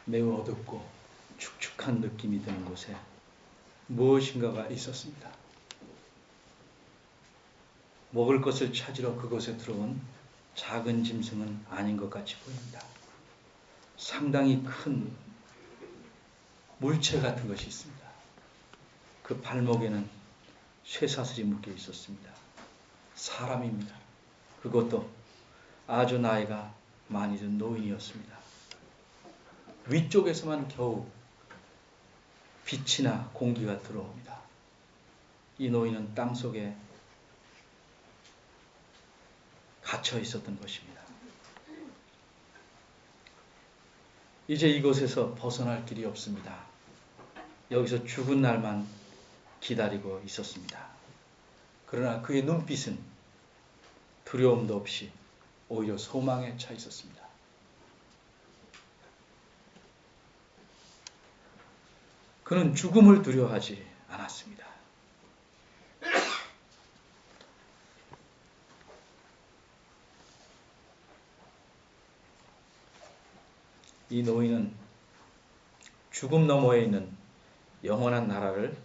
매우 어둡고 축축한 느낌이 드는 곳에 무엇인가가 있었습니다. 먹을 것을 찾으러 그곳에 들어온 작은 짐승은 아닌 것 같이 보입니다. 상당히 큰 물체 같은 것이 있습니다. 그 발목에는 쇠사슬이 묶여 있었습니다. 사람입니다. 그것도 아주 나이가 많이 든 노인이었습니다. 위쪽에서만 겨우 빛이나 공기가 들어옵니다. 이 노인은 땅속에 갇혀 있었던 것입니다. 이제 이곳에서 벗어날 길이 없습니다. 여기서 죽은 날만 기다리고 있었습니다. 그러나 그의 눈빛은 두려움도 없이 오히려 소망에 차 있었습니다. 그는 죽음을 두려워하지 않았습니다. 이 노인은 죽음 너머에 있는 영원한 나라를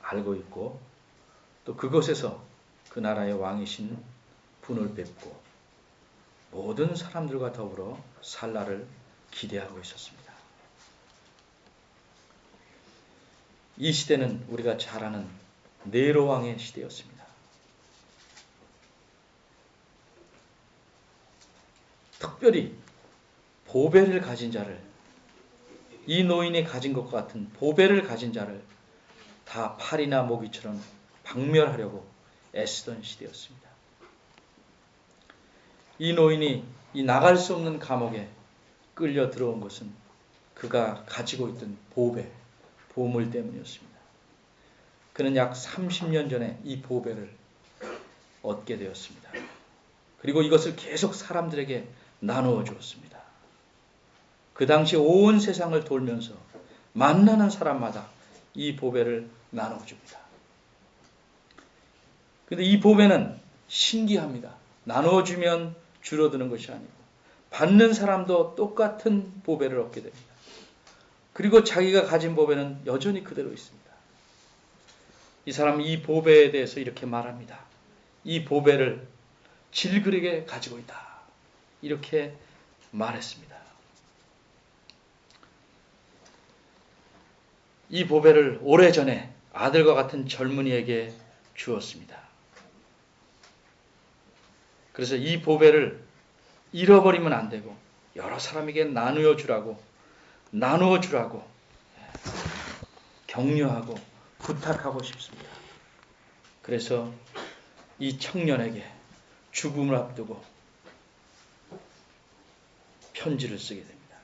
알고 있고 또 그곳에서 그 나라의 왕이신 분을 뵙고 모든 사람들과 더불어 살 날을 기대하고 있었습니다. 이 시대는 우리가 잘 아는 네로 왕의 시대였습니다. 특별히 보배를 가진 자를, 이 노인이 가진 것과 같은 보배를 가진 자를 다 팔이나 모기처럼 박멸하려고 애쓰던 시대였습니다. 이 노인이 이 나갈 수 없는 감옥에 끌려 들어온 것은 그가 가지고 있던 보배, 보물 때문이었습니다. 그는 약 30년 전에 이 보배를 얻게 되었습니다. 그리고 이것을 계속 사람들에게 나누어 주었습니다. 그 당시 온 세상을 돌면서 만나는 사람마다 이 보배를 나누어 줍니다. 그런데 이 보배는 신기합니다. 나누어 주면 줄어드는 것이 아니고 받는 사람도 똑같은 보배를 얻게 됩니다. 그리고 자기가 가진 보배는 여전히 그대로 있습니다. 이 사람은 이 보배에 대해서 이렇게 말합니다. 이 보배를 질그릇에 가지고 있다. 이렇게 말했습니다. 이 보배를 오래전에 아들과 같은 젊은이에게 주었습니다. 그래서 이 보배를 잃어버리면 안 되고 여러 사람에게 나누어 주라고 격려하고 부탁하고 싶습니다. 그래서 이 청년에게 죽음을 앞두고 편지를 쓰게 됩니다.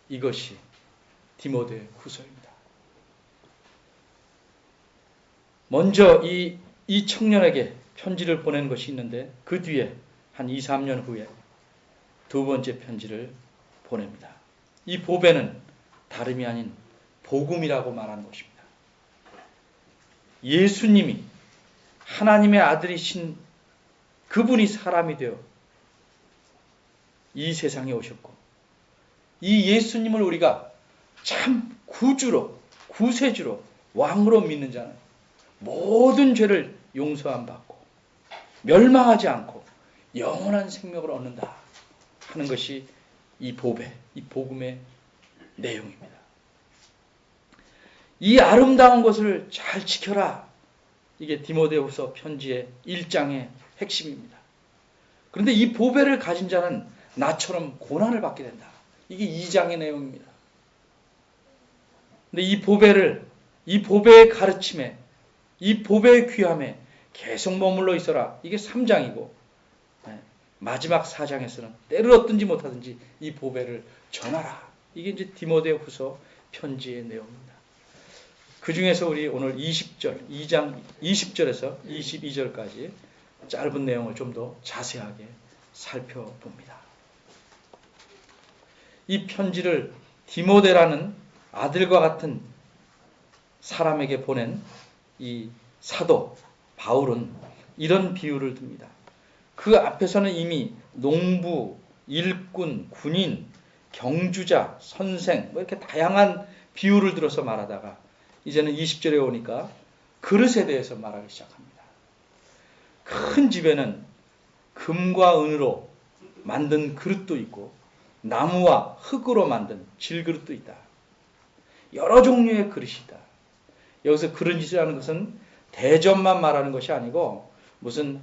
이것이 디모데 후서입니다. 먼저 이 청년에게 편지를 보낸 것이 있는데 그 뒤에 한 2, 3년 후에 두 번째 편지를 보냅니다. 이 보배는 다름이 아닌 복음이라고 말하는 것입니다. 예수님이 하나님의 아들이신 그분이 사람이 되어 이 세상에 오셨고 이 예수님을 우리가 참 구주로, 구세주로, 왕으로 믿는 자는 모든 죄를 용서함 받고 멸망하지 않고 영원한 생명을 얻는다 하는 것이 이 보배, 이 복음의 내용입니다. 이 아름다운 것을 잘 지켜라. 이게 디모데후서 편지의 1장의 핵심입니다. 그런데 이 보배를 가진 자는 나처럼 고난을 받게 된다. 이게 2장의 내용입니다. 근데 이 보배의 가르침에, 이 보배의 귀함에 계속 머물러 있어라. 이게 3장이고 마지막 4장에서는 때를 얻든지 못하든지 이 보배를 전하라. 이게 이제 디모데후서 편지의 내용입니다. 그 중에서 우리 오늘 20절, 2장 20절에서 22절까지 짧은 내용을 좀 더 자세하게 살펴봅니다. 이 편지를 디모데라는 아들과 같은 사람에게 보낸 이 사도 바울은 이런 비유를 듭니다. 그 앞에서는 이미 농부, 일꾼, 군인, 경주자, 선생 뭐 이렇게 다양한 비유를 들어서 말하다가 이제는 20절에 오니까 그릇에 대해서 말하기 시작합니다. 큰 집에는 금과 은으로 만든 그릇도 있고 나무와 흙으로 만든 질그릇도 있다. 여러 종류의 그릇이 있다. 여기서 그릇이라는 것은 대접만 말하는 것이 아니고 무슨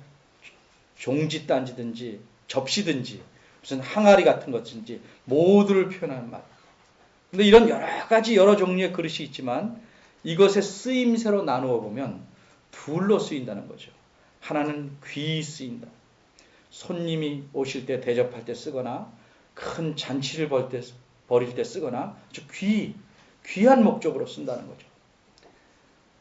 종지단지든지 접시든지 무슨 항아리 같은 것든지 모두를 표현하는 말. 근데 이런 여러 가지 여러 종류의 그릇이 있지만 이것의 쓰임새로 나누어 보면 둘로 쓰인다는 거죠. 하나는 귀히 쓰인다. 손님이 오실 때 대접할 때 쓰거나 큰 잔치를 벌일 때 쓰거나 아주 귀한 목적으로 쓴다는 거죠.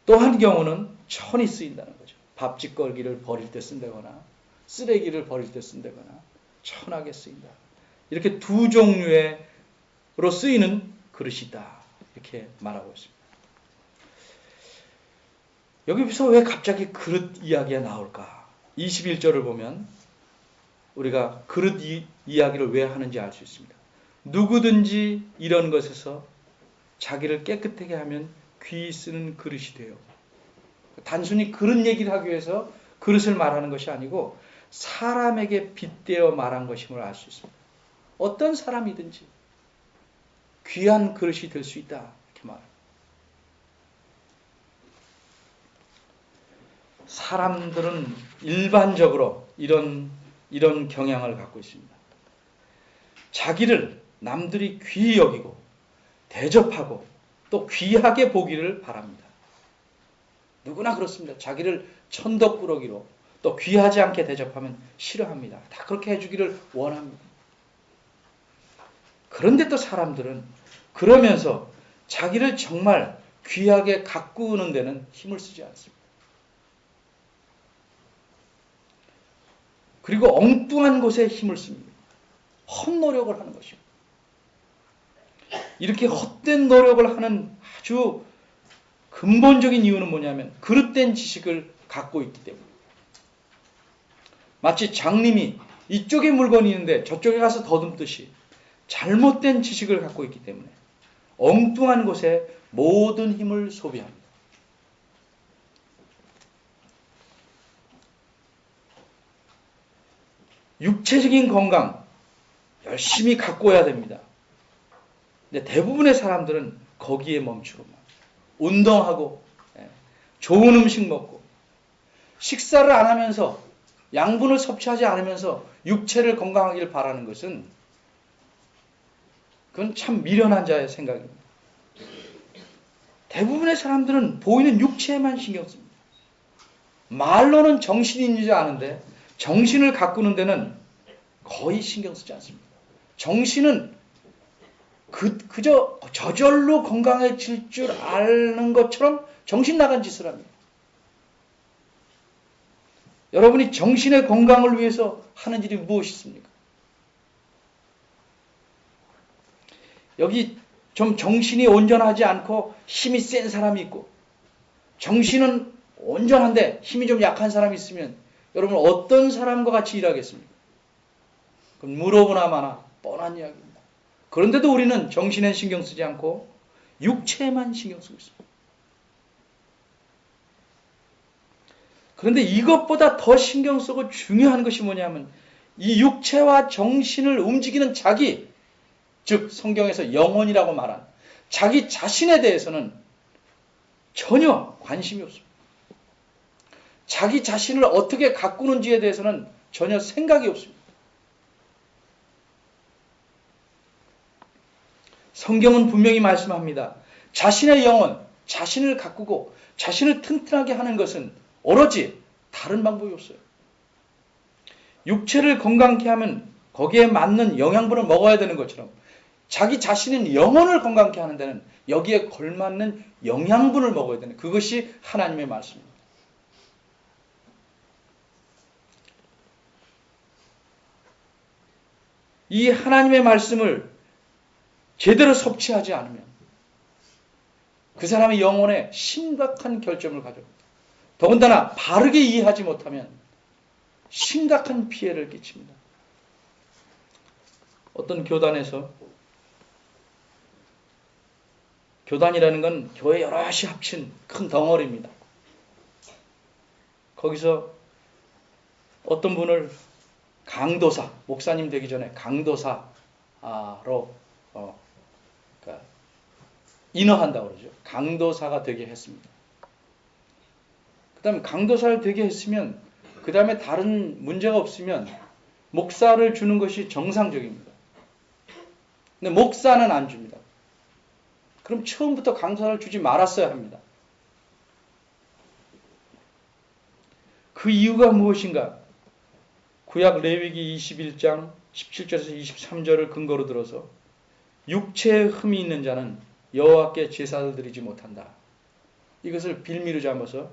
또 한 경우는 천이 쓰인다는 거죠. 밥짓거리를 벌일 때 쓴다거나 쓰레기를 버릴 때 쓴다거나 천하게 쓰인다. 이렇게 두 종류로 쓰이는 그릇이다. 이렇게 말하고 있습니다. 여기서 왜 갑자기 그릇 이야기가 나올까? 21절을 보면 우리가 그릇 이야기를 왜 하는지 알 수 있습니다. 누구든지 이런 것에서 자기를 깨끗하게 하면 귀히 쓰는 그릇이 돼요. 단순히 그릇 얘기를 하기 위해서 그릇을 말하는 것이 아니고 사람에게 빗대어 말한 것임을 알 수 있습니다. 어떤 사람이든지 귀한 그릇이 될 수 있다. 이렇게 말합니다. 사람들은 일반적으로 이런 경향을 갖고 있습니다. 자기를 남들이 귀히 여기고 대접하고 또 귀하게 보기를 바랍니다. 누구나 그렇습니다. 자기를 천덕꾸러기로 또 귀하지 않게 대접하면 싫어합니다. 다 그렇게 해주기를 원합니다. 그런데 또 사람들은 그러면서 자기를 정말 귀하게 가꾸는 데는 힘을 쓰지 않습니다. 그리고 엉뚱한 곳에 힘을 씁니다. 헛노력을 하는 것입니다. 이렇게 헛된 노력을 하는 아주 근본적인 이유는 뭐냐면 그릇된 지식을 갖고 있기 때문입니다. 마치 장님이 이쪽에 물건이 있는데 저쪽에 가서 더듬듯이 잘못된 지식을 갖고 있기 때문에 엉뚱한 곳에 모든 힘을 소비합니다. 육체적인 건강 열심히 가꿔야 됩니다. 근데 대부분의 사람들은 거기에 멈추고만 운동하고 좋은 음식 먹고 식사를 안 하면서 양분을 섭취하지 않으면서 육체를 건강하기를 바라는 것은 그건 참 미련한 자의 생각입니다. 대부분의 사람들은 보이는 육체에만 신경 씁니다. 말로는 정신이 있는지 아는데 정신을 가꾸는 데는 거의 신경 쓰지 않습니다. 정신은 그저 저절로 건강해질 줄 아는 것처럼 정신 나간 짓을 합니다. 여러분이 정신의 건강을 위해서 하는 일이 무엇이 있습니까? 여기 좀 정신이 온전하지 않고 힘이 센 사람이 있고 정신은 온전한데 힘이 좀 약한 사람이 있으면 여러분 어떤 사람과 같이 일하겠습니까? 그건 물어보나 마나 뻔한 이야기입니다. 그런데도 우리는 정신에 신경 쓰지 않고 육체에만 신경 쓰고 있습니다. 그런데 이것보다 더 신경 쓰고 중요한 것이 뭐냐면 이 육체와 정신을 움직이는 자기, 즉 성경에서 영혼이라고 말한 자기 자신에 대해서는 전혀 관심이 없습니다. 자기 자신을 어떻게 가꾸는지에 대해서는 전혀 생각이 없습니다. 성경은 분명히 말씀합니다. 자신의 영혼, 자신을 가꾸고 자신을 튼튼하게 하는 것은 오로지 다른 방법이 없어요. 육체를 건강케 하면 거기에 맞는 영양분을 먹어야 되는 것처럼 자기 자신의 영혼을 건강케 하는 데는 여기에 걸맞는 영양분을 먹어야 되는 그것이 하나님의 말씀입니다. 이 하나님의 말씀을 제대로 섭취하지 않으면 그 사람의 영혼에 심각한 결점을 가져옵니다. 더군다나 바르게 이해하지 못하면 심각한 피해를 끼칩니다. 어떤 교단에서 교단이라는 건 교회 여럿이 합친 큰 덩어리입니다. 거기서 어떤 분을 강도사, 목사님 되기 전에 강도사로 그러니까 인허한다고 그러죠. 강도사가 되게 했습니다. 그 다음에 강도사를 되게 했으면 그 다음에 다른 문제가 없으면 목사를 주는 것이 정상적입니다. 근데 목사는 안 줍니다. 그럼 처음부터 강도사를 주지 말았어야 합니다. 그 이유가 무엇인가? 구약 레위기 21장 17절에서 23절을 근거로 들어서 육체에 흠이 있는 자는 여호와께 제사를 드리지 못한다. 이것을 빌미로 삼아서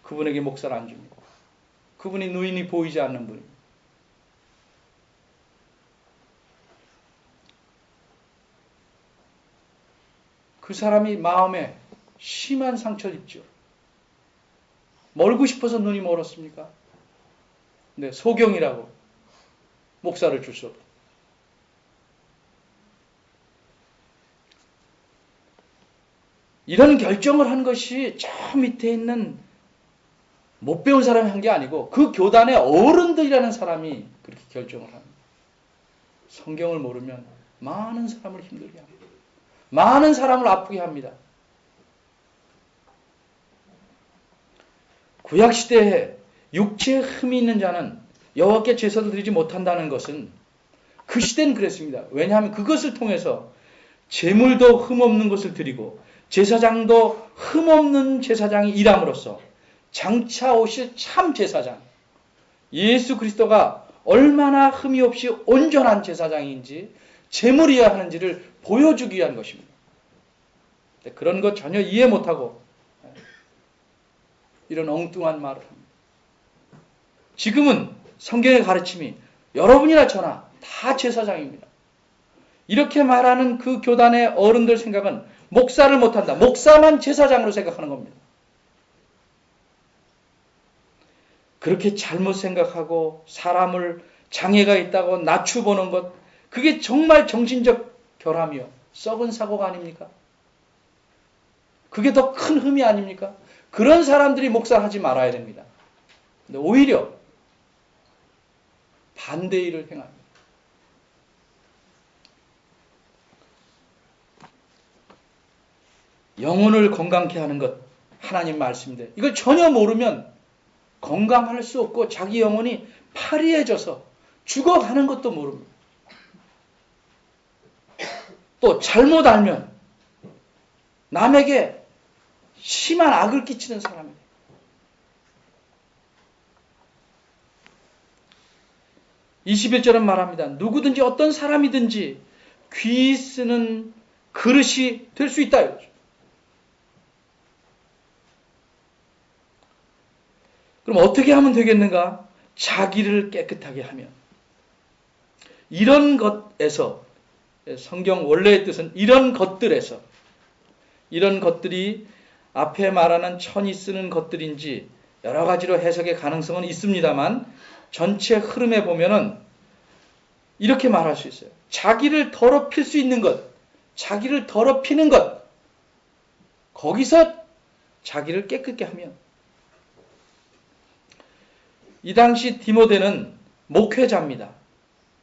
그분에게 목사를 안 줍니다. 그분이 누인이 보이지 않는 분입니다. 그 사람이 마음에 심한 상처를 입죠. 멀고 싶어서 눈이 멀었습니까? 네, 소경이라고 목사를 줄 수 없다. 이런 결정을 한 것이 저 밑에 있는 못 배운 사람이 한 게 아니고 그 교단의 어른들이라는 사람이 그렇게 결정을 합니다. 성경을 모르면 많은 사람을 힘들게 합니다. 많은 사람을 아프게 합니다. 구약시대에 육체에 흠이 있는 자는 여호와께 제사를 드리지 못한다는 것은 그 시대는 그랬습니다. 왜냐하면 그것을 통해서 제물도 흠없는 것을 드리고 제사장도 흠없는 제사장이 일함으로써 장차 오실 참 제사장 예수 그리스도가 얼마나 흠이 없이 온전한 제사장인지 제물이어야 하는지를 보여주기 위한 것입니다. 그런 것 전혀 이해 못하고 이런 엉뚱한 말을 합니다. 지금은 성경의 가르침이 여러분이나 저나 다 제사장입니다. 이렇게 말하는 그 교단의 어른들 생각은 목사를 못한다. 목사만 제사장으로 생각하는 겁니다. 그렇게 잘못 생각하고 사람을 장애가 있다고 낮추보는 것, 그게 정말 정신적 결함이요. 썩은 사고가 아닙니까? 그게 더 큰 흠이 아닙니까? 그런 사람들이 목사를 하지 말아야 됩니다. 근데 오히려 반대 일을 행합니다. 영혼을 건강케 하는 것, 하나님 말씀인데 이걸 전혀 모르면 건강할 수 없고 자기 영혼이 파리해져서 죽어가는 것도 모릅니다. 또 잘못 알면 남에게 심한 악을 끼치는 사람이에요. (21절은) 말합니다. 누구든지 어떤 사람이든지 귀 쓰는 그릇이 될 수 있다. 그럼 어떻게 하면 되겠는가? 자기를 깨끗하게 하면. 이런 것에서, 성경 원래의 뜻은 이런 것들에서, 이런 것들이 앞에 말하는 천이 쓰는 것들인지 여러 가지로 해석의 가능성은 있습니다만 전체 흐름에 보면은 이렇게 말할 수 있어요. 자기를 더럽힐 수 있는 것, 자기를 더럽히는 것, 거기서 자기를 깨끗게 하면. 이 당시 디모데는 목회자입니다.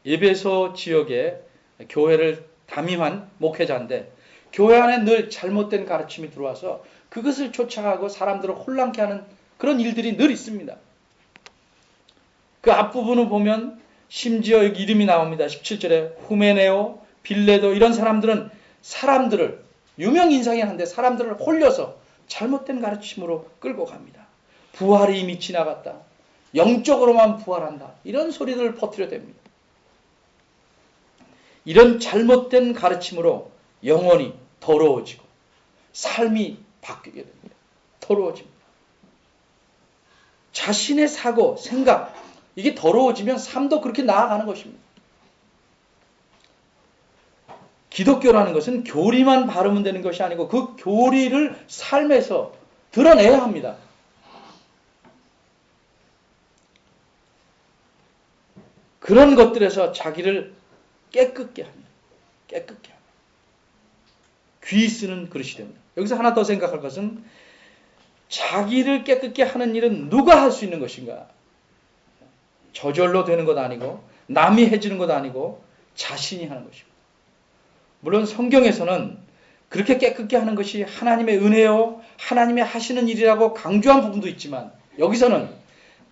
에베소 지역에 교회를 담임한 목회자인데 교회 안에 늘 잘못된 가르침이 들어와서 그것을 쫓아가고 사람들을 혼란케 하는 그런 일들이 늘 있습니다. 그 앞부분을 보면 심지어 여기 이름이 나옵니다. 17절에 후메네오, 빌레도 이런 사람들은 사람들을 유명인상이긴 한데 사람들을 홀려서 잘못된 가르침으로 끌고 갑니다. 부활이 이미 지나갔다. 영적으로만 부활한다. 이런 소리들을 퍼뜨려댑니다. 이런 잘못된 가르침으로 영혼이 더러워지고 삶이 바뀌게 됩니다. 더러워집니다. 자신의 사고, 생각 이게 더러워지면 삶도 그렇게 나아가는 것입니다. 기독교라는 것은 교리만 바르면 되는 것이 아니고 그 교리를 삶에서 드러내야 합니다. 그런 것들에서 자기를 깨끗게 합니다. 깨끗게 합니다. 귀히 쓰는 그릇이 됩니다. 여기서 하나 더 생각할 것은 자기를 깨끗게 하는 일은 누가 할 수 있는 것인가? 저절로 되는 것 아니고 남이 해주는 것 아니고 자신이 하는 것입니다. 물론 성경에서는 그렇게 깨끗게 하는 것이 하나님의 은혜요, 하나님이 하시는 일이라고 강조한 부분도 있지만 여기서는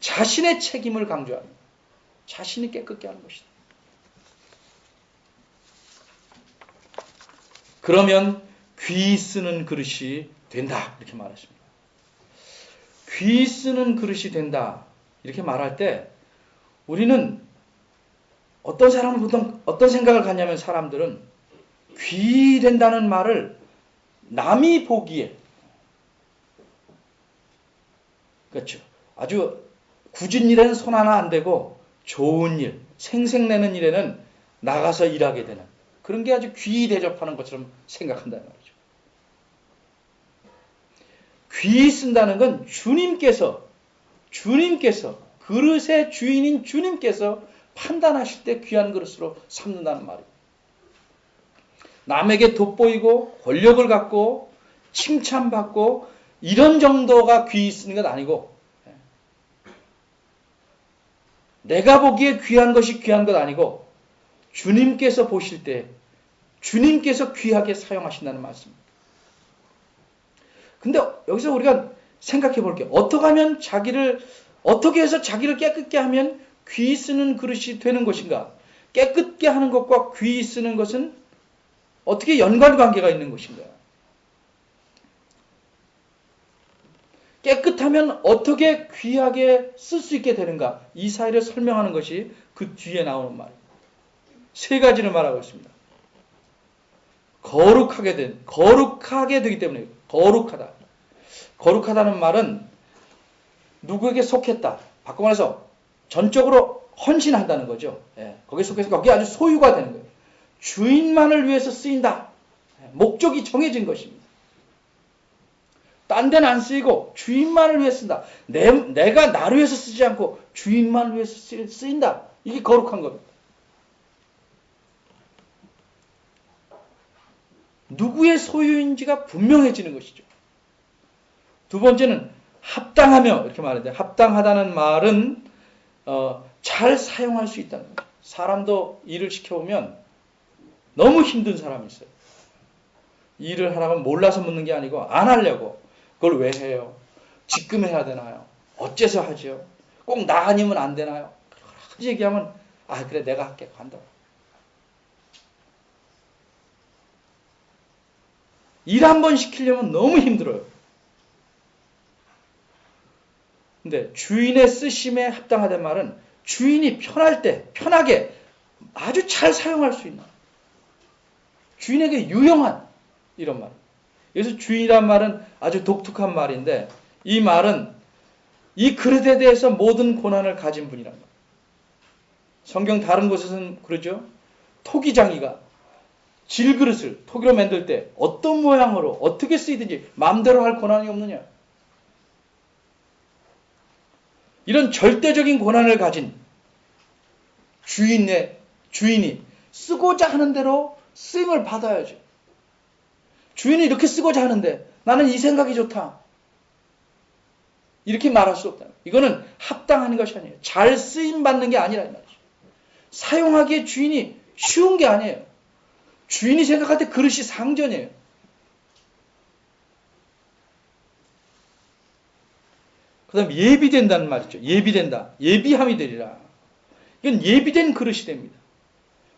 자신의 책임을 강조합니다. 자신이 깨끗게 하는 것이다. 그러면 귀히 쓰는 그릇이 된다. 이렇게 말했습니다. 귀히 쓰는 그릇이 된다. 이렇게 말할 때 우리는 어떤 사람은 보통 어떤 생각을 갖냐면 사람들은 귀히 된다는 말을 남이 보기에 그렇죠. 아주 굳은 일에는 손 하나 안 대고 좋은 일, 생색내는 일에는 나가서 일하게 되는 그런 게 아주 귀히 대접하는 것처럼 생각한다는 말이죠. 귀히 쓴다는 건 주님께서 그릇의 주인인 주님께서 판단하실 때 귀한 그릇으로 삼는다는 말이에요. 남에게 돋보이고 권력을 갖고 칭찬받고 이런 정도가 귀히 쓰는 건 아니고 내가 보기에 귀한 것이 귀한 것 아니고 주님께서 보실 때 주님께서 귀하게 사용하신다는 말씀입니다. 근데 여기서 우리가 생각해 볼게요. 어떻게 해서 자기를 깨끗게 하면 귀히 쓰는 그릇이 되는 것인가? 깨끗게 하는 것과 귀히 쓰는 것은 어떻게 연관관계가 있는 것인가? 깨끗하면 어떻게 귀하게 쓸 수 있게 되는가? 이 사이를 설명하는 것이 그 뒤에 나오는 말이에요. 세 가지를 말하고 있습니다. 거룩하게 되기 때문에 거룩하다. 거룩하다는 말은 누구에게 속했다. 바꿔 말해서 전적으로 헌신한다는 거죠. 거기에 속해서 거기에 아주 소유가 되는 거예요. 주인만을 위해서 쓰인다. 목적이 정해진 것입니다. 딴 데는 안 쓰이고 주인만을 위해 쓴다. 내가 나를 위해서 쓰지 않고 주인만을 위해서 쓰인다. 이게 거룩한 겁니다. 누구의 소유인지가 분명해지는 것이죠. 두 번째는 합당하며 이렇게 말하는데 합당하다는 말은 잘 사용할 수 있다는 거예요. 사람도 일을 시켜보면 너무 힘든 사람이 있어요. 일을 하라고 몰라서 묻는 게 아니고 안 하려고. 그걸 왜 해요? 지금 해야 되나요? 어째서 하죠? 꼭 나 아니면 안 되나요? 그렇게 얘기하면 그래 내가 할게 간다. 일 한 번 시키려면 너무 힘들어요. 근데 주인의 쓰심에 합당하다는 말은 주인이 편할 때 편하게 아주 잘 사용할 수 있는 주인에게 유용한 이런 말. 그래서 주인이란 말은 아주 독특한 말인데 이 말은 이 그릇에 대해서 모든 권한을 가진 분이란 말이에요. 성경 다른 곳에서는 그러죠. 토기장이가 질그릇을 토기로 만들 때 어떤 모양으로 어떻게 쓰이든지 마음대로 할 권한이 없느냐. 이런 절대적인 권한을 가진 주인이 쓰고자 하는 대로 쓰임을 받아야죠. 주인이 이렇게 쓰고자 하는데 나는 이 생각이 좋다. 이렇게 말할 수 없다. 이거는 합당한 것이 아니에요. 잘 쓰임 받는 게 아니라 이 말이죠. 사용하기에 주인이 쉬운 게 아니에요. 주인이 생각할 때 그릇이 상전이에요. 그 다음 예비된다는 말이죠. 예비된다. 예비함이 되리라. 이건 예비된 그릇이 됩니다.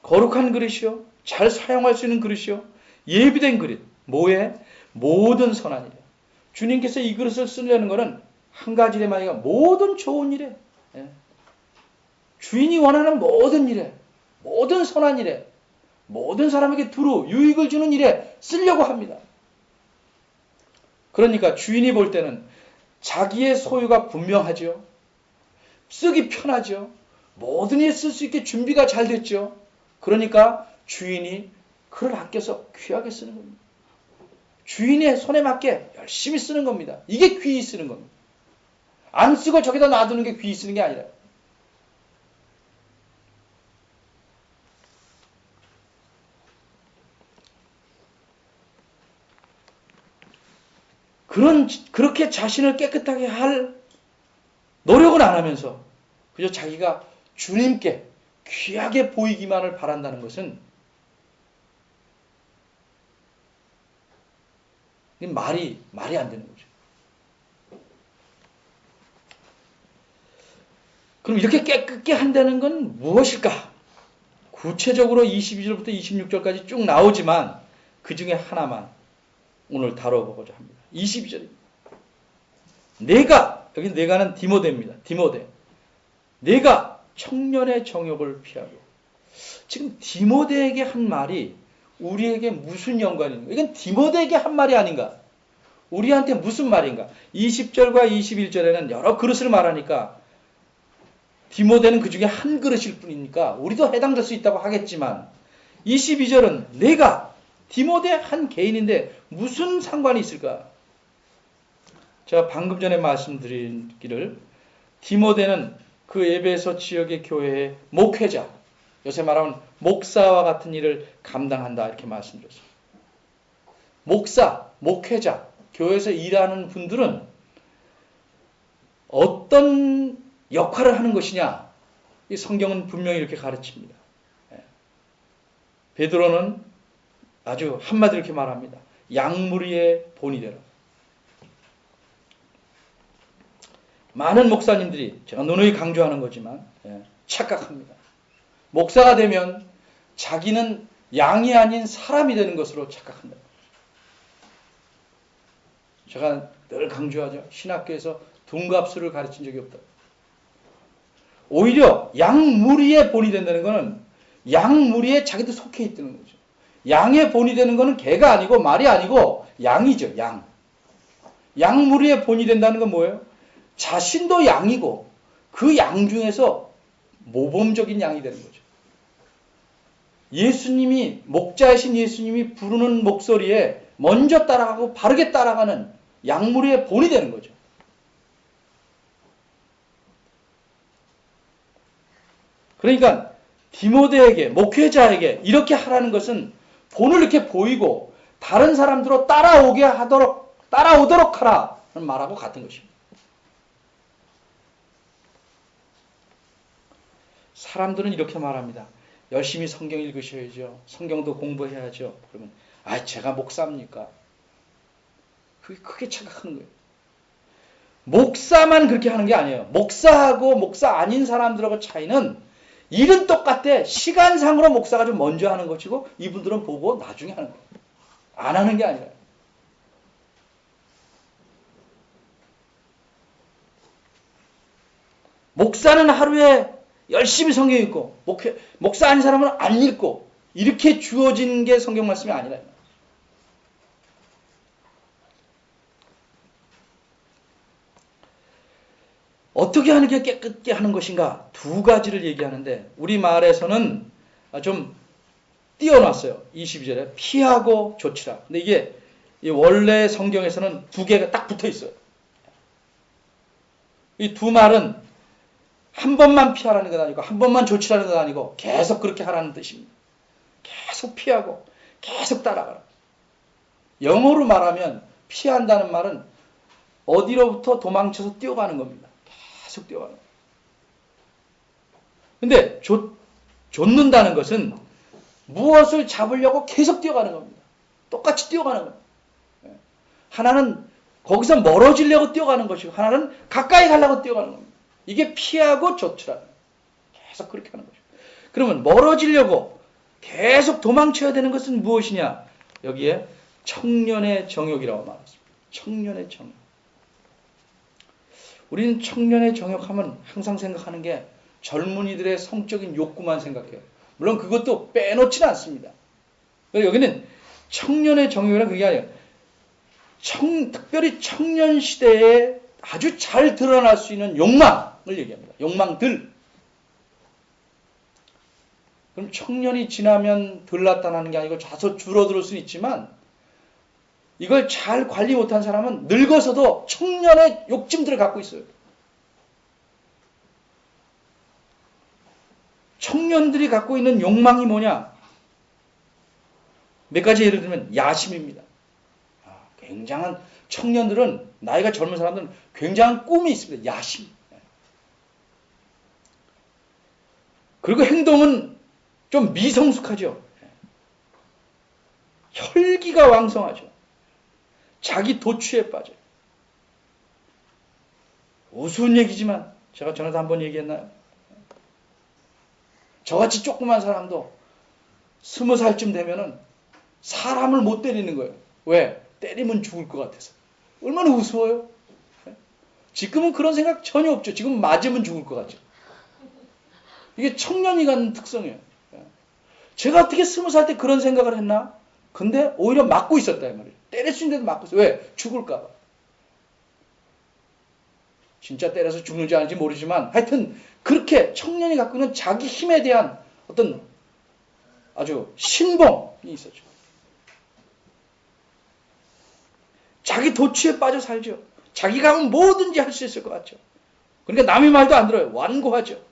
거룩한 그릇이요. 잘 사용할 수 있는 그릇이요. 예비된 그릇. 뭐에? 모든 선한 일에. 주님께서 이 그릇을 쓰려는 것은 한 가지 일에만 아니라 모든 좋은 일에. 주인이 원하는 모든 일에. 모든 선한 일에. 모든 사람에게 두루 유익을 주는 일에 쓰려고 합니다. 그러니까 주인이 볼 때는 자기의 소유가 분명하죠. 쓰기 편하죠. 모든 일에 쓸 수 있게 준비가 잘 됐죠. 그러니까 주인이 그를 아껴서 귀하게 쓰는 겁니다. 주인의 손에 맞게 열심히 쓰는 겁니다. 이게 귀히 쓰는 겁니다. 안 쓰고 저기다 놔두는 게 귀히 쓰는 게 아니라. 그렇게 자신을 깨끗하게 할 노력은 안 하면서 그저 자기가 주님께 귀하게 보이기만을 바란다는 것은 말이 안 되는 거죠. 그럼 이렇게 깨끗게 한다는 건 무엇일까? 구체적으로 22절부터 26절까지 쭉 나오지만 그 중에 하나만 오늘 다뤄보고자 합니다. 22절입니다. 여기 내가는 디모데입니다. 디모데. 내가 청년의 정욕을 피하고. 지금 디모데에게 한 말이 우리에게 무슨 연관이 있는가? 이건 디모데에게 한 말이 아닌가? 우리한테 무슨 말인가? 20절과 21절에는 여러 그릇을 말하니까 디모데는 그 중에 한 그릇일 뿐이니까 우리도 해당될 수 있다고 하겠지만 22절은 내가 디모데 한 개인인데 무슨 상관이 있을까? 제가 방금 전에 말씀드리기를 디모데는 그 에베소 지역의 교회의 목회자, 요새 말하면 목사와 같은 일을 감당한다 이렇게 말씀드렸습니다. 목사, 목회자, 교회에서 일하는 분들은 어떤 역할을 하는 것이냐? 이 성경은 분명히 이렇게 가르칩니다. 베드로는 아주 한마디로 이렇게 말합니다. 양무리의 본이 되라. 많은 목사님들이 제가 누누이 강조하는 거지만 착각합니다. 목사가 되면 자기는 양이 아닌 사람이 되는 것으로 착각한다. 제가 늘 강조하죠. 신학교에서 둔갑술을 가르친 적이 없다. 오히려 양무리의 본이 된다는 것은 양무리에 자기도 속해 있다는 거죠. 양의 본이 되는 것은 개가 아니고 말이 아니고 양이죠. 양. 양무리의 본이 된다는 건 뭐예요? 자신도 양이고 그 양 중에서 모범적인 양이 되는 거죠. 예수님이 목자이신 예수님이 부르는 목소리에 먼저 따라가고 바르게 따라가는 양무리의 본이 되는 거죠. 그러니까 디모데에게 목회자에게 이렇게 하라는 것은 본을 이렇게 보이고 다른 사람들로 따라오도록 하라는 말하고 같은 것입니다. 사람들은 이렇게 말합니다. 열심히 성경 읽으셔야죠. 성경도 공부해야죠. 그러면 제가 목사입니까? 그게 크게 착각하는 거예요. 목사만 그렇게 하는 게 아니에요. 목사하고 목사 아닌 사람들하고 차이는 일은 똑같대. 시간상으로 목사가 좀 먼저 하는 것이고 이분들은 보고 나중에 하는 거예요. 안 하는 게 아니라. 목사는 하루에 열심히 성경 읽고 목사 아닌 사람은 안 읽고 이렇게 주어진 게 성경 말씀이 아니라. 어떻게 하는 게 깨끗게 하는 것인가? 두 가지를 얘기하는데 우리말에서는 좀 띄워놨어요. 22절에 피하고 조치라. 근데 이게 원래 성경에서는 두 개가 딱 붙어 있어요. 이 두 말은 한 번만 피하라는 건 아니고 한 번만 조치라는 건 아니고 계속 그렇게 하라는 뜻입니다. 계속 피하고 계속 따라가라. 영어로 말하면 피한다는 말은 어디로부터 도망쳐서 뛰어가는 겁니다. 계속 뛰어가는 거예요. 근데 좇는다는 것은 무엇을 잡으려고 계속 뛰어가는 겁니다. 똑같이 뛰어가는 거예요. 하나는 거기서 멀어지려고 뛰어가는 것이고 하나는 가까이 가려고 뛰어가는 겁니다. 이게 피하고 좇으라는 거예요. 계속 그렇게 하는 거죠. 그러면 멀어지려고 계속 도망쳐야 되는 것은 무엇이냐? 여기에 청년의 정욕이라고 말했습니다. 청년의 정욕. 우리는 청년의 정욕하면 항상 생각하는 게 젊은이들의 성적인 욕구만 생각해요. 물론 그것도 빼놓지는 않습니다. 여기는 청년의 정욕이란 그게 아니에요. 특별히 청년 시대에 아주 잘 드러날 수 있는 욕망을 얘기합니다. 욕망들. 그럼 청년이 지나면 덜 나타나는 게 아니고 자서 줄어들 수는 있지만 이걸 잘 관리 못한 사람은 늙어서도 청년의 욕심들을 갖고 있어요. 청년들이 갖고 있는 욕망이 뭐냐? 몇 가지 예를 들면 야심입니다. 굉장한 청년들은, 나이가 젊은 사람들은 굉장한 꿈이 있습니다. 야심. 그리고 행동은 좀 미성숙하죠. 혈기가 왕성하죠. 자기 도취에 빠져요. 우스운 얘기지만 제가 전에도 한번 얘기했나요? 저같이 조그만 사람도 20살쯤 되면은 사람을 못 때리는 거예요. 왜? 때리면 죽을 것 같아서. 얼마나 우스워요? 지금은 그런 생각 전혀 없죠. 지금 맞으면 죽을 것 같죠. 이게 청년이 갖는 특성이에요. 제가 어떻게 20살 때 그런 생각을 했나? 근데 오히려 맞고 있었다 이 말이에요. 때릴 수 있는데도 맞고 있어요. 왜? 죽을까 봐. 진짜 때려서 죽는지 아닌지 모르지만 하여튼 그렇게 청년이 갖고 있는 자기 힘에 대한 어떤 아주 신봉이 있었죠. 자기 도취에 빠져 살죠. 자기가 하면 뭐든지 할 수 있을 것 같죠. 그러니까 남의 말도 안 들어요. 완고하죠.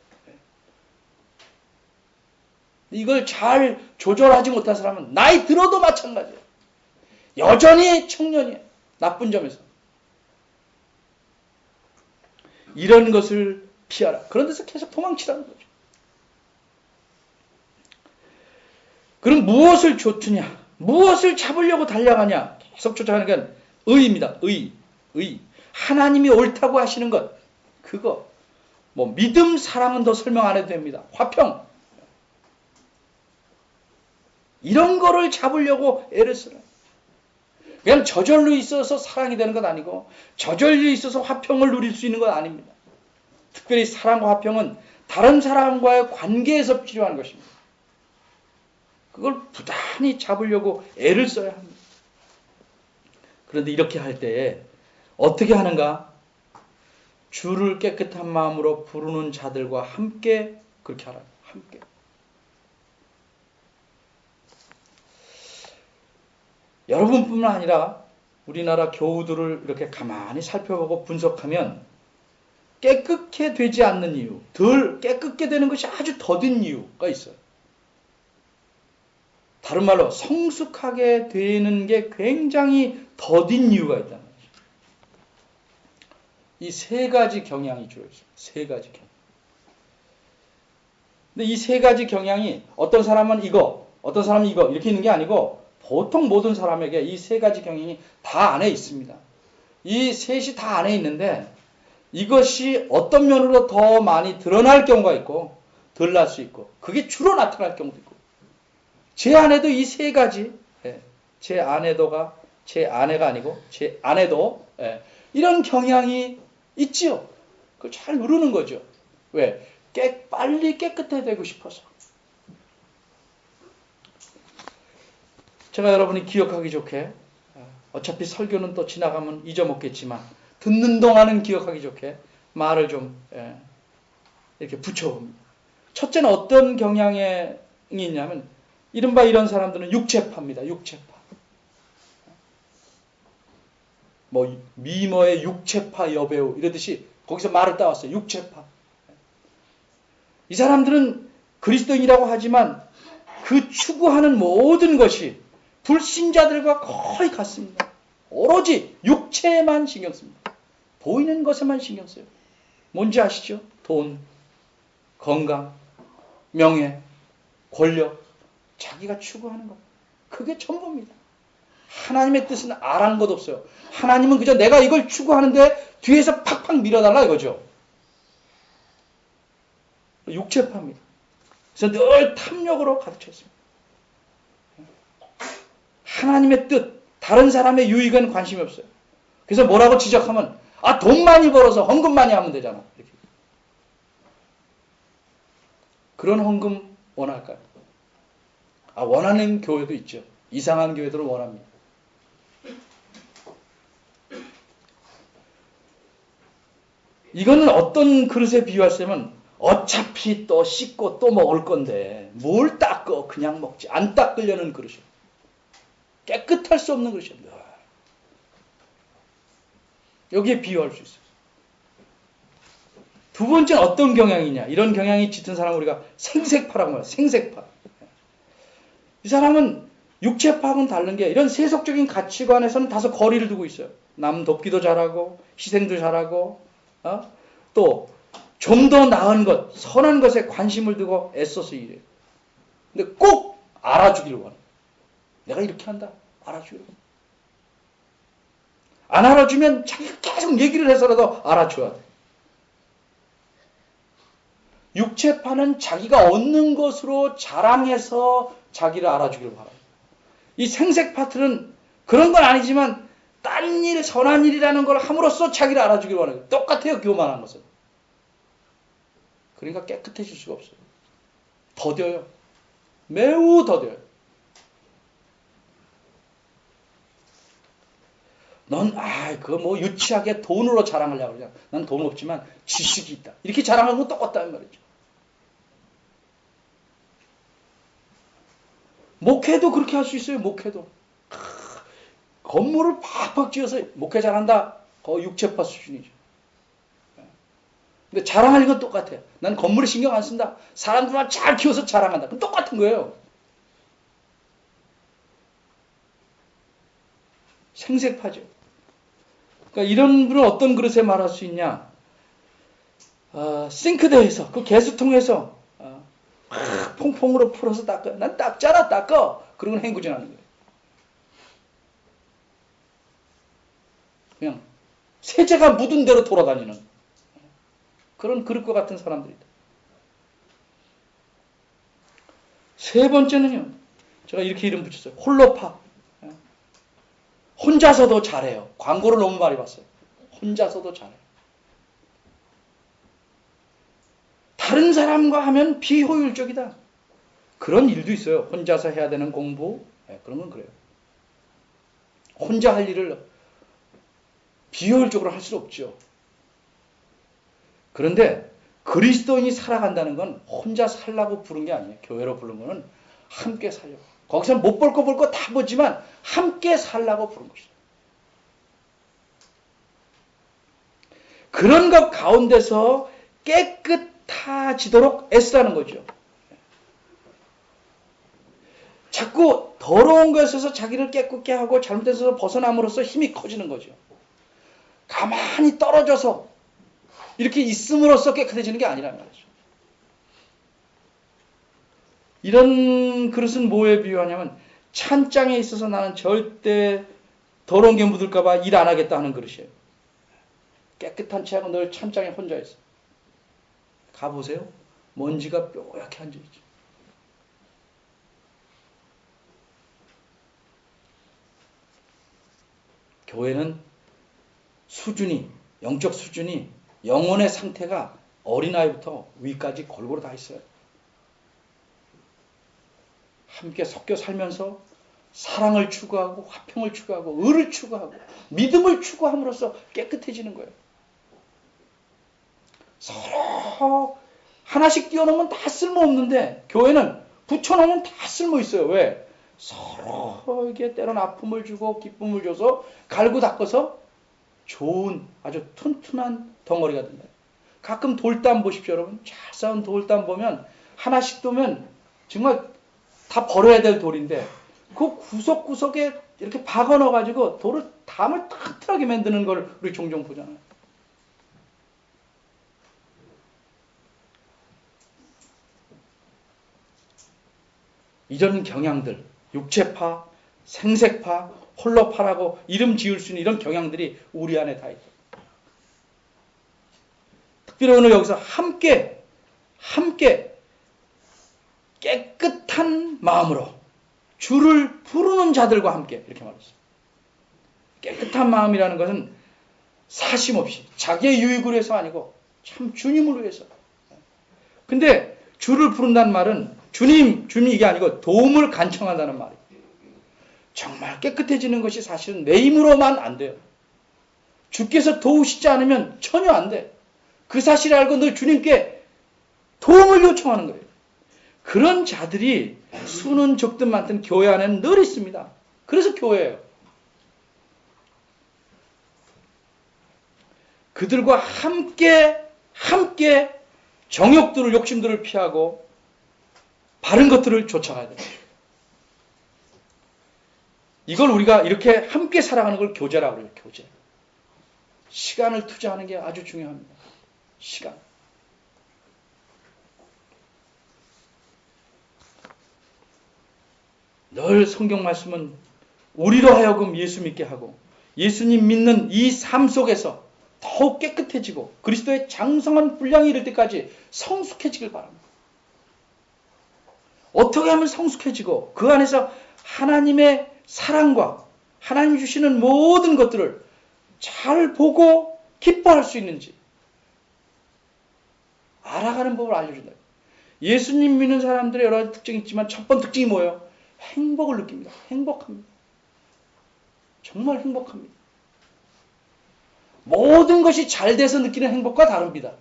이걸 잘 조절하지 못한 사람은 나이 들어도 마찬가지예요. 여전히 청년이에요. 나쁜 점에서. 이런 것을 피하라. 그런 데서 계속 도망치라는 거죠. 그럼 무엇을 쫓으냐? 무엇을 잡으려고 달려가냐? 계속 쫓아가는 건 의입니다. 의. 하나님이 옳다고 하시는 것. 그거. 뭐 믿음, 사랑은 더 설명 안 해도 됩니다. 화평. 이런 거를 잡으려고 애를 쓰는. 그냥 저절로 있어서 사랑이 되는 건 아니고 저절로 있어서 화평을 누릴 수 있는 건 아닙니다. 특별히 사랑과 화평은 다른 사람과의 관계에서 필요한 것입니다. 그걸 부단히 잡으려고 애를 써야 합니다. 그런데 이렇게 할 때에 어떻게 하는가? 주를 깨끗한 마음으로 부르는 자들과 함께 그렇게 하라. 함께. 여러분뿐만 아니라 우리나라 교우들을 이렇게 가만히 살펴보고 분석하면 깨끗게 되지 않는 이유, 덜 깨끗게 되는 것이 아주 더딘 이유가 있어요. 다른 말로 성숙하게 되는 게 굉장히 더딘 이유가 있다는 거죠. 이 세 가지 경향이 주로 있어요. 세 가지 경향. 근데 이 세 가지 경향이 어떤 사람은 이거, 어떤 사람은 이거 이렇게 있는 게 아니고 보통 모든 사람에게 이 세 가지 경향이 다 안에 있습니다. 이 셋이 다 안에 있는데 이것이 어떤 면으로 더 많이 드러날 경우가 있고 덜 날 수 있고 그게 주로 나타날 경우도 있고 제 안에도 이 세 가지 제 아내가 아니고 제 아내도 이런 경향이 있지요. 그걸 잘 누르는 거죠. 왜? 빨리 깨끗해 되고 싶어서. 제가 여러분이 기억하기 좋게 어차피 설교는 또 지나가면 잊어먹겠지만 듣는 동안은 기억하기 좋게 말을 좀 이렇게 붙여봅니다. 첫째는 어떤 경향이 있냐면 이른바 이런 사람들은 육체파입니다. 육체파. 뭐 미머의 육체파 여배우 이러듯이 거기서 말을 따왔어요. 육체파. 이 사람들은 그리스도인이라고 하지만 그 추구하는 모든 것이 불신자들과 거의 같습니다. 오로지 육체에만 신경 씁니다. 보이는 것에만 신경 써요. 뭔지 아시죠? 돈, 건강, 명예, 권력, 자기가 추구하는 것. 그게 전부입니다. 하나님의 뜻은 아랑곳 것 없어요. 하나님은 그저 내가 이걸 추구하는데 뒤에서 팍팍 밀어달라 이거죠. 육체파입니다. 그래서 늘 탐욕으로 가득 찼습니다. 하나님의 뜻, 다른 사람의 유익은 관심이 없어요. 그래서 뭐라고 지적하면 돈 많이 벌어서 헌금 많이 하면 되잖아. 이렇게. 그런 헌금 원할까요? 원하는 교회도 있죠. 이상한 교회들은 원합니다. 이거는 어떤 그릇에 비유할 수 있으면 어차피 또 씻고 또 먹을 건데 뭘 닦어 그냥 먹지. 안 닦으려는 그릇이에요. 깨끗할 수 없는 그릇입니다. 여기에 비유할 수 있어요. 두 번째는 어떤 경향이냐. 이런 경향이 짙은 사람을 우리가 생색파라고 말해요. 생색파. 이 사람은 육체파하고는 다른 게 이런 세속적인 가치관에서는 다소 거리를 두고 있어요. 남 돕기도 잘하고 희생도 잘하고 또 좀 더 나은 것, 선한 것에 관심을 두고 애써서 일해요. 근데 꼭 알아주길 원해요. 내가 이렇게 한다. 알아주길 원해요. 안 알아주면 자기가 계속 얘기를 해서라도 알아줘야 돼. 육체파는 자기가 얻는 것으로 자랑해서 자기를 알아주길 바라요. 이 생색 파트는 그런 건 아니지만 다른 일, 선한 일이라는 걸 함으로써 자기를 알아주길 원해요. 똑같아요. 교만한 것은. 그러니까 깨끗해질 수가 없어요. 더뎌요. 매우 더뎌요. 넌 그거 뭐 유치하게 돈으로 자랑하려고 그러냐. 난 돈 없지만 지식이 있다. 이렇게 자랑하는 건 똑같다는 말이죠. 목회도 그렇게 할 수 있어요. 목회도. 건물을 팍팍 지어서 목회 잘한다. 거의 육체파 수준이죠. 근데 자랑할 건 똑같아요. 난 건물에 신경 안 쓴다. 사람들만 잘 키워서 자랑한다. 그건 똑같은 거예요. 생색파죠. 그러니까 이런 분은 어떤 그릇에 말할 수 있냐. 싱크대에서 그 개수통에서 퐁퐁으로 풀어서 닦아. 난 닦잖아. 닦아. 그러고는 헹구질하는 거예요. 그냥 세제가 묻은 대로 돌아다니는 그런 그릇과 같은 사람들이다. 세 번째는요. 제가 이렇게 이름 붙였어요. 홀로파. 혼자서도 잘해요. 광고를 너무 많이 봤어요. 혼자서도 잘해요. 다른 사람과 하면 비효율적이다. 그런 일도 있어요. 혼자서 해야 되는 공부. 그런 건 그래요. 혼자 할 일을 비효율적으로 할 수 없죠. 그런데 그리스도인이 살아간다는 건 혼자 살라고 부른 게 아니에요. 교회로 부른 거는 함께 살려고. 거기서 못 볼 거 볼 거 다 보지만 함께 살라고 부른 것이죠. 그런 것 가운데서 깨끗해지도록 애쓰라는 거죠. 자꾸 더러운 것에서 자기를 깨끗게 하고 잘못해서 벗어남으로써 힘이 커지는 거죠. 가만히 떨어져서 이렇게 있음으로써 깨끗해지는 게 아니란 말이죠. 이런 그릇은 뭐에 비유하냐면 찬장에 있어서 나는 절대 더러운 게 묻을까 봐 일 안 하겠다 하는 그릇이에요. 깨끗한 채하고 늘 찬장에 혼자 있어. 가보세요. 먼지가 뾰얗게 앉아있죠. 교회는 수준이, 영적 수준이, 영혼의 상태가 어린아이부터 위까지 골고루 다 있어요. 함께 섞여 살면서 사랑을 추구하고 화평을 추구하고 의를 추구하고 믿음을 추구함으로써 깨끗해지는 거예요. 서로 하나씩 띄워놓으면 다 쓸모없는데 교회는 붙여놓으면 다 쓸모 있어요. 왜? 서로에게 때로는 아픔을 주고 기쁨을 줘서 갈고 닦아서 좋은 아주 튼튼한 덩어리가 된다. 가끔 돌담 보십시오, 여러분. 잘 쌓은 돌담 보면 하나씩 두면 정말 다 버려야 될 돌인데 그 구석구석에 이렇게 박아 넣어가지고 돌을 담을 튼튼하게 만드는 걸 우리 종종 보잖아요. 이런 경향들, 육체파, 생색파, 홀로파라고 이름 지을 수 있는 이런 경향들이 우리 안에 다 있다. 특별히 오늘 여기서 함께 깨끗한 마음으로 주를 부르는 자들과 함께 이렇게 말했어요. 깨끗한 마음이라는 것은 사심 없이 자기의 유익을 위해서 아니고 참 주님을 위해서. 근데 주를 부른다는 말은 주님이 이게 아니고 도움을 간청한다는 말이에요. 정말 깨끗해지는 것이 사실은 내 힘으로만 안 돼요. 주께서 도우시지 않으면 전혀 안 돼. 그 사실을 알고 늘 주님께 도움을 요청하는 거예요. 그런 자들이 수는 적든 많든 교회 안에는 늘 있습니다. 그래서 교회예요. 그들과 함께 정욕들을 욕심들을 피하고 바른 것들을 쫓아가야 됩니다. 이걸 우리가 이렇게 함께 살아가는 걸 교제라고 그래요. 교제. 시간을 투자하는 게 아주 중요합니다. 시간. 늘 성경 말씀은 우리로 하여금 예수 믿게 하고 예수님 믿는 이 삶 속에서 더욱 깨끗해지고 그리스도의 장성한 분량이 이를 때까지 성숙해지길 바랍니다. 어떻게 하면 성숙해지고 그 안에서 하나님의 사랑과 하나님 주시는 모든 것들을 잘 보고 기뻐할 수 있는지 알아가는 법을 알려준다. 예수님 믿는 사람들의 여러 가지 특징이 있지만 첫 번째 특징이 뭐예요? 행복을 느낍니다. 행복합니다. 정말 행복합니다. 모든 것이 잘 돼서 느끼는 행복과 다릅니다.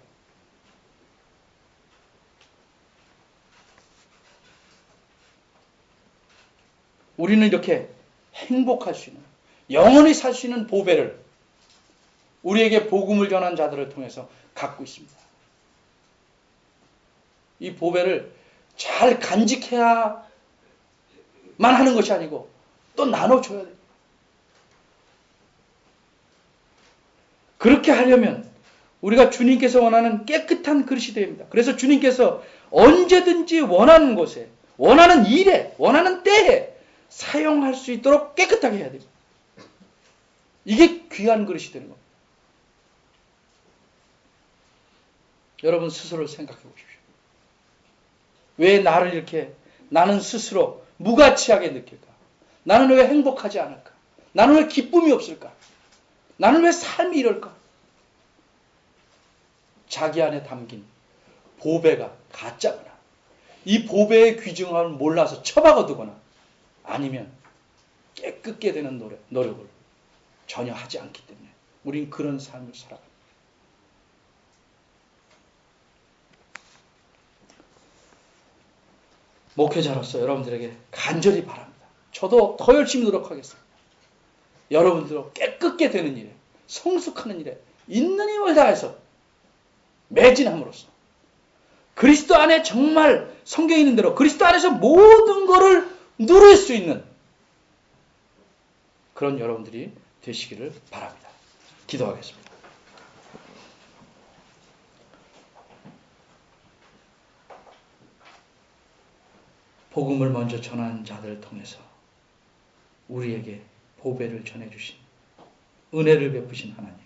우리는 이렇게 행복할 수 있는, 영원히 살 수 있는 보배를 우리에게 복음을 전한 자들을 통해서 갖고 있습니다. 이 보배를 잘 간직해야만 하는 것이 아니고 또 나눠줘야 돼요. 그렇게 하려면 우리가 주님께서 원하는 깨끗한 그릇이 됩니다. 그래서 주님께서 언제든지 원하는 곳에, 원하는 일에, 원하는 때에 사용할 수 있도록 깨끗하게 해야 됩니다. 이게 귀한 그릇이 되는 겁니다. 여러분 스스로를 생각해 보십시오. 왜 나를 이렇게 나는 스스로 무가치하게 느낄까? 나는 왜 행복하지 않을까? 나는 왜 기쁨이 없을까? 나는 왜 삶이 이럴까? 자기 안에 담긴 보배가 가짜거나 이 보배의 귀중함을 몰라서 처박아두거나 아니면 깨끗게 되는 노력을 전혀 하지 않기 때문에 우린 그런 삶을 살아갑니다. 목회자로서 여러분들에게 간절히 바랍니다. 저도 더 열심히 노력하겠습니다. 여러분들도 깨끗게 되는 일에, 성숙하는 일에 있는 힘을 다해서 매진함으로써 그리스도 안에 정말 성경에 있는 대로 그리스도 안에서 모든 것을 누릴 수 있는 그런 여러분들이 되시기를 바랍니다. 기도하겠습니다. 복음을 먼저 전하는 자들을 통해서 우리에게 보배를 전해주신 은혜를 베푸신 하나님,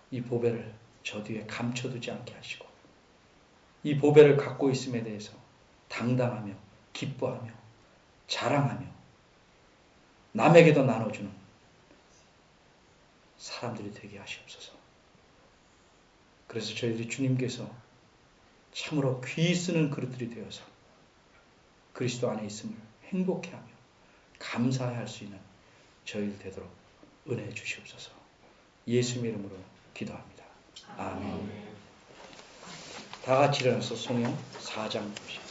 이 보배를 저 뒤에 감춰두지 않게 하시고 이 보배를 갖고 있음에 대해서 당당하며 기뻐하며 자랑하며 남에게도 나눠주는 사람들이 되게 하시옵소서. 그래서 저희들이 주님께서 참으로 귀 쓰는 그릇들이 되어서 그리스도 안에 있음을 행복해하며 감사할 수 있는 저희들 되도록 은혜해 주시옵소서. 예수님의 이름으로 기도합니다. 아멘. 다 같이 일어나서 성경 4장 봅시다.